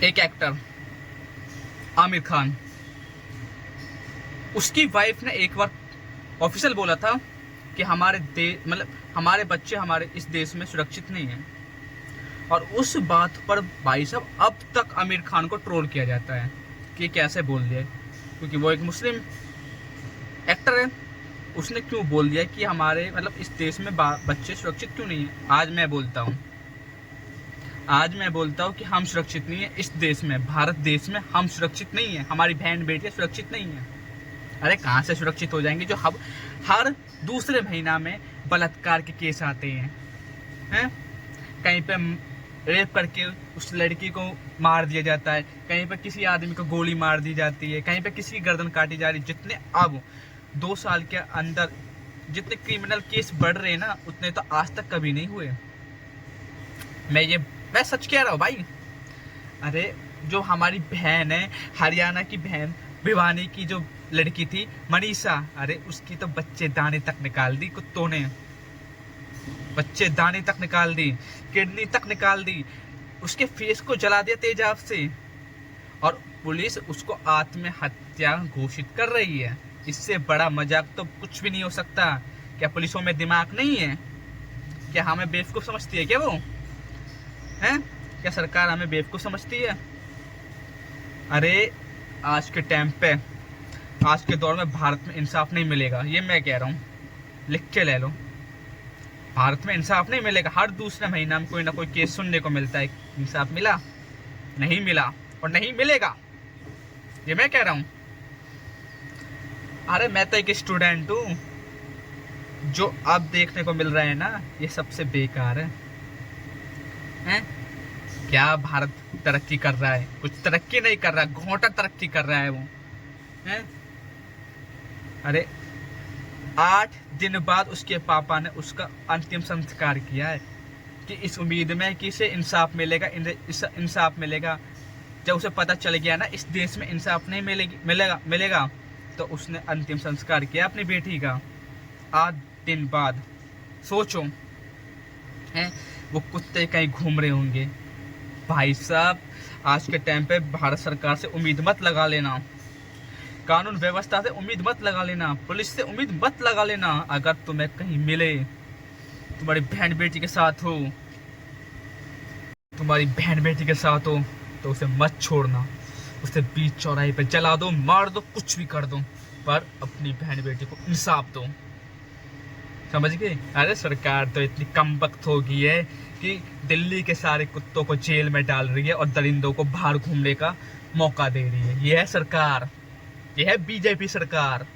एक एक्टर आमिर खान, उसकी वाइफ ने एक बार ऑफिशियल बोला था कि हमारे देश मतलब हमारे बच्चे हमारे इस देश में सुरक्षित नहीं हैं। और उस बात पर भाई साहब अब तक आमिर खान को ट्रोल किया जाता है कि कैसे बोल दिया, क्योंकि वो एक मुस्लिम एक्टर है। उसने क्यों बोल दिया कि हमारे मतलब इस देश में बच्चे सुरक्षित क्यों नहीं है। आज मैं बोलता हूँ कि हम सुरक्षित नहीं है इस देश में, भारत देश में हम सुरक्षित नहीं है, हमारी बहन बेटियां सुरक्षित नहीं है। अरे कहाँ से सुरक्षित हो जाएंगे जो हर दूसरे महीना में बलात्कार के केस आते हैं। कहीं पे रेप करके उस लड़की को मार दिया जाता है, कहीं पे किसी आदमी को गोली मार दी जाती है, कहीं पे किसी की गर्दन काटी जा रही है। जितने अब 2 साल के अंदर जितने क्रिमिनल केस बढ़ रहे हैं ना, उतने तो आज तक कभी नहीं हुए। मैं सच कह रहा हूँ भाई। अरे जो हमारी बहन है, हरियाणा की बहन भिवानी की जो लड़की थी मनीषा, अरे उसकी तो बच्चे दाने तक निकाल दी कुत्तों ने, बच्चे दाने तक निकाल दी, किडनी तक निकाल दी, उसके फेस को जला दिया तेजाब से, और पुलिस उसको आत्महत्या घोषित कर रही है। इससे बड़ा मजाक तो कुछ भी नहीं हो सकता। क्या पुलिसों में दिमाग नहीं है? क्या हमें बेवकूफ समझती है क्या वो हैं? क्या सरकार हमें बेवकूफ समझती है? अरे आज के टाइम पे, आज के दौर में भारत में इंसाफ नहीं मिलेगा, ये मैं कह रहा हूँ, लिख के ले लो। भारत में इंसाफ नहीं मिलेगा। हर दूसरे महीना में कोई ना कोई केस सुनने को मिलता है। इंसाफ मिला? नहीं मिला और नहीं मिलेगा, ये मैं कह रहा हूँ। अरे मैं तो एक स्टूडेंट हूँ। जो अब देखने को मिल रहा है ना, ये सबसे बेकार हैं? क्या भारत तरक्की कर रहा है? कुछ तरक्की नहीं कर रहा, घोंटा तरक्की कर रहा है वो हैं? अरे 8 दिन बाद उसके पापा ने उसका अंतिम संस्कार किया है कि इस उम्मीद में कि इसे इंसाफ मिलेगा, इंसाफ मिलेगा। जब उसे पता चल गया ना इस देश में इंसाफ नहीं मिलेगा, तो उसने अंतिम संस्कार किया अपनी बेटी का 8 दिन बाद। सोचो हैं, वो कुत्ते कहीं घूम रहे होंगे। भाई साहब आज के टाइम पे भारत सरकार से उम्मीद मत लगा लेना, कानून व्यवस्था से उम्मीद मत लगा लेना, पुलिस से उम्मीद मत लगा लेना। अगर तुम्हें कहीं मिले, तुम्हारी बहन बेटी के साथ हो, तो उसे मत छोड़ना। उसे बीच चौराहे पे जला दो, मार दो, कुछ भी कर दो, पर अपनी बहन बेटी को इंसाफ दो। समझ गए? अरे सरकार तो इतनी कमबख्त हो गई है कि दिल्ली के सारे कुत्तों को जेल में डाल रही है और दरिंदों को बाहर घूमने का मौका दे रही है। ये है सरकार, ये है बीजेपी सरकार।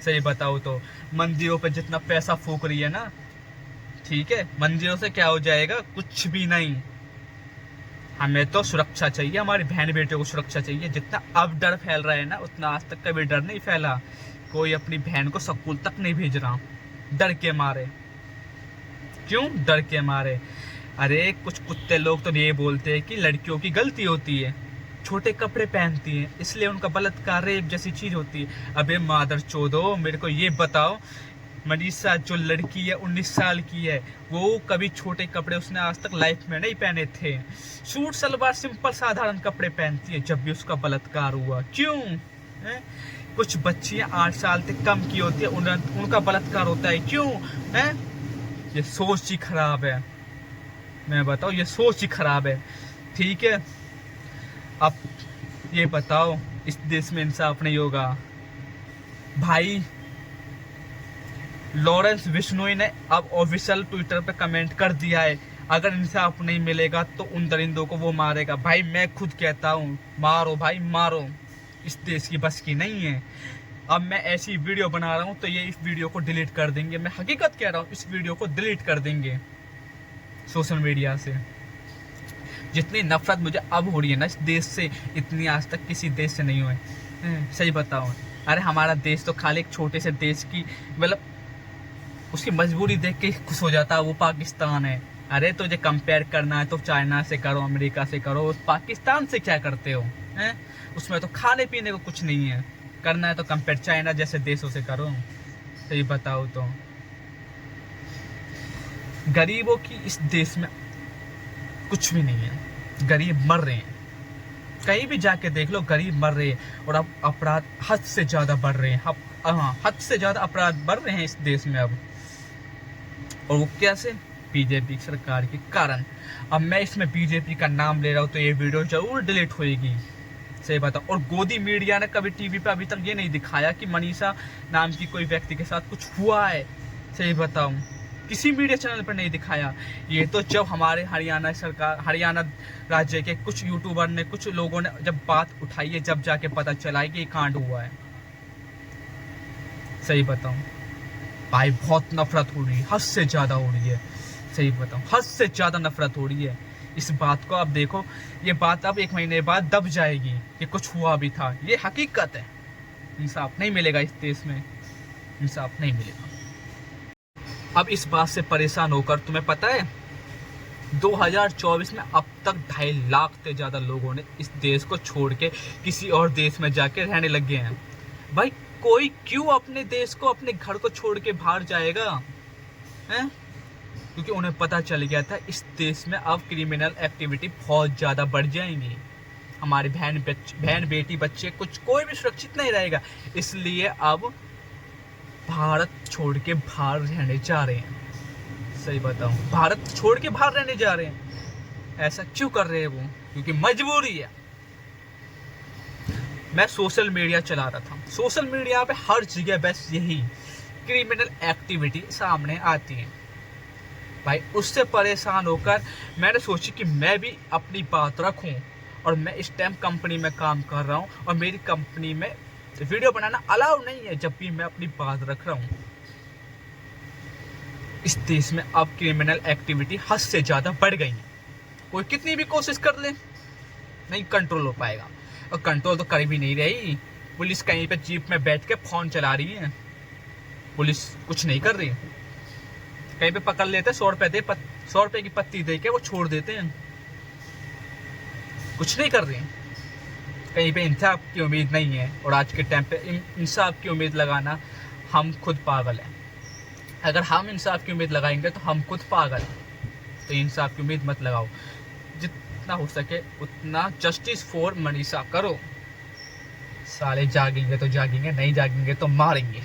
सही बताओ तो मंदिरों पे जितना पैसा फूक रही है ना, ठीक है, मंदिरों से क्या हो जाएगा? कुछ भी नहीं। हमें तो सुरक्षा चाहिए, हमारी बहन बेटियों को सुरक्षा चाहिए। जितना अब डर फैल रहा है ना, उतना आज तक कभी डर नहीं फैला। कोई अपनी बहन को स्कूल तक नहीं भेज रहा डर के मारे। क्यों? डर के मारे। अरे कुछ कुत्ते लोग तो ये बोलते हैं कि लड़कियों की गलती होती है, छोटे कपड़े पहनती हैं, इसलिए उनका बलात्कार रेप जैसी चीज होती है। अबे मादर चोदो, मेरे को ये बताओ, मनीषा जो लड़की है 19 साल की है, वो कभी छोटे कपड़े उसने आज तक लाइफ में नहीं पहने थे। सूट सलवार सिंपल साधारण कपड़े पहनती है जब भी उसका बलात्कार हुआ। क्यों है? कुछ बच्चियां 8 साल से कम की होती है, उनका बलात्कार होता है। क्यों है? ये सोच ही खराब है। मैं बताऊं, ये सोच ही खराब है। ठीक है, अब ये बताओ, इस देश में इंसाफ नहीं होगा भाई। लॉरेंस बिश्नोई ने अब ऑफिशियल ट्विटर पे कमेंट कर दिया है, अगर इंसाफ नहीं मिलेगा तो उन दरिंदों को वो मारेगा। भाई मैं खुद कहता हूँ, मारो भाई मारो, इस देश की बस की नहीं है। अब मैं ऐसी वीडियो बना रहा हूँ तो ये इस वीडियो को डिलीट कर देंगे। मैं हकीकत कह रहा हूँ, इस वीडियो को डिलीट कर देंगे सोशल मीडिया से। जितनी नफरत मुझे अब हो रही है ना इस देश से, इतनी आज तक किसी देश से नहीं हुई। सही बताओ, अरे हमारा देश तो खाली एक छोटे से देश की मतलब उसकी मजबूरी देख के खुश हो जाता है, वो पाकिस्तान है। अरे तुझे कंपेयर करना है तो चाइना से करो, अमेरिका से करो, पाकिस्तान से क्या करते हो हैं? उसमें तो खाने पीने को कुछ नहीं है। करना है तो कंपेयर चाइना जैसे देशों से करो। सही बताओ तो गरीबों की इस देश में कुछ भी नहीं है, गरीब मर रहे हैं। कहीं भी जाके देख लो गरीब मर रहे हैं और अब अपराध हद से ज्यादा बढ़ रहे हैं। हाँ, हद से ज्यादा अपराध बढ़ रहे हैं इस देश में अब। और वो कैसे? बीजेपी सरकार के कारण। अब मैं इसमें बीजेपी का नाम ले रहा हूँ तो ये वीडियो जरूर डिलीट होएगी, सही बताओ। और गोदी मीडिया ने कभी टीवी पे अभी तक ये नहीं दिखाया कि मनीषा नाम की कोई व्यक्ति के साथ कुछ हुआ है, सही बताऊं, किसी मीडिया चैनल पर नहीं दिखाया। ये तो जब हमारे हरियाणा सरकार, हरियाणा राज्य के कुछ यूट्यूबर ने, कुछ लोगों ने जब बात उठाई है, जब जाके पता चला है कि ये कांड हुआ है, सही बताऊं। भाई बहुत नफरत हो रही है, हद से ज्यादा हो रही है, सही बताऊं, हद से ज्यादा नफरत हो रही है इस बात को। अब देखो ये बात अब 1 महीने बाद दब जाएगी कि कुछ हुआ भी था, ये हकीकत है। इंसाफ नहीं मिलेगा इस देश में, इंसाफ नहीं मिलेगा। अब इस बात से परेशान होकर तुम्हें पता है 2024 में अब तक 2.5 लाख से ज्यादा लोगों ने इस देश को छोड़ के किसी और देश में जाके रहने लग गए हैं। भाई कोई क्यों अपने देश को, अपने घर को छोड़ के बाहर जाएगा हैं? क्योंकि उन्हें पता चल गया था इस देश में अब क्रिमिनल एक्टिविटी बहुत ज़्यादा बढ़ जाएंगी, हमारी बहन बेटी बच्चे कुछ कोई भी सुरक्षित नहीं रहेगा। इसलिए अब भारत छोड़ के बाहर रहने जा रहे हैं, सही बताऊं, भारत छोड़ के बाहर रहने जा रहे हैं। ऐसा क्यों कर रहे हैं वो? क्योंकि मजबूरी है। मैं सोशल मीडिया चला रहा था, सोशल मीडिया पे हर जगह बस यही क्रिमिनल एक्टिविटी सामने आती है। भाई उससे परेशान होकर मैंने सोची कि मैं भी अपनी बात रखूं। और मैं इस टाइम कंपनी में काम कर रहा हूं और मेरी कंपनी में वीडियो बनाना अलाउ नहीं है, जब भी मैं अपनी बात रख रहा हूं। इस देश में अब क्रिमिनल एक्टिविटी हद से ज्यादा बढ़ गई है। कोई कितनी भी कोशिश कर ले नहीं कंट्रोल हो पाएगा, और कंट्रोल तो कर भी नहीं रही। पुलिस कहीं पे जीप में बैठ के फोन चला रही है, पुलिस कुछ नहीं कर रही। कहीं पे पकड़ लेते 100 रुपए की पत्ती दे के वो छोड़ देते हैं, कुछ नहीं कर रही। कहीं पे इंसाफ की उम्मीद नहीं है। और आज के टाइम पे इंसाफ की उम्मीद लगाना हम खुद पागल हैं। अगर हम इंसाफ की उम्मीद लगाएंगे तो हम खुद पागल हैं। तो इंसाफ की उम्मीद मत लगाओ, जितना हो सके उतना जस्टिस फॉर मनीषा करो। साले जागेंगे तो जागेंगे, नहीं जागेंगे तो मारेंगे।